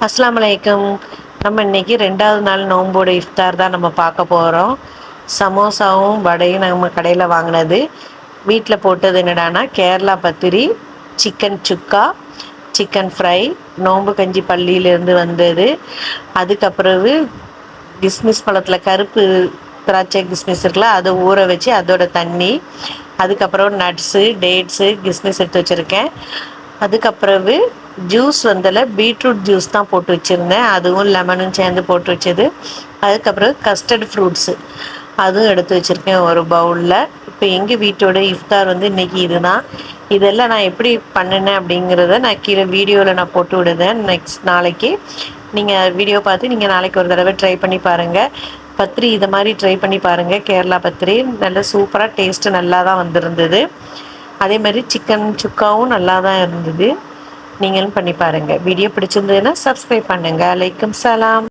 அஸ்ஸலாமு அலைக்கும். நம்ம இன்னைக்கு 2வது நாள் நோம்போட இஃப்தார் தான் நம்ம பார்க்க போகிறோம். சமோசாவும் வடையும் நம்ம கடையில் வாங்கினது. வீட்டில் போட்டது என்னடானா கேரளா பத்திரி, சிக்கன் சுக்கா, சிக்கன் ஃப்ரை, நோம்பு கஞ்சி பள்ளியிலேருந்து வந்தது. அதுக்கப்புறவு கிஸ்மிஸ் பழத்தில் கருப்பு திராட்சை கிஸ்மிஸ் இருக்குல்ல, அதை ஊற வச்சு அதோட தண்ணி, அதுக்கப்புறம் நட்ஸு, டேட்ஸு, கிஸ்மிஸ் எடுத்து வச்சுருக்கேன். அதுக்கப்புறவு ஜூஸ் வந்தல பீட்ரூட் ஜூஸ் தான் போட்டு வச்சுருந்தேன், அதுவும் லெமனும் சேர்ந்து போட்டு வச்சது. அதுக்கப்புறம் கஸ்டர்ட் ஃப்ரூட்ஸு அதுவும் எடுத்து வச்சுருக்கேன் ஒரு பவுலில். இப்போ எங்கள் வீட்டோட இஃப்தார் வந்து இன்றைக்கி இதுதான். இதெல்லாம் நான் எப்படி பண்ணினேன் அப்படிங்கிறத நான் கீழே வீடியோவில் நான் போட்டு விடுதேன். நாளைக்கு நீங்கள் வீடியோ பார்த்து நீங்கள் நாளைக்கு ஒரு தடவை ட்ரை பண்ணி பாருங்கள். பத்திரி இதை மாதிரி ட்ரை பண்ணி பாருங்கள். கேரளா பத்திரி நல்ல சூப்பராக டேஸ்ட்டு நல்லா தான் வந்திருந்தது. அதே மாதிரி சிக்கன் சுக்காவும் நல்லா தான் இருந்தது. நீங்களும் பண்ணி பாருங்கள். வீடியோ பிடிச்சிருந்ததுன்னா சப்ஸ்கிரைப் பண்ணுங்கள். அலைக்கும் சலாம்.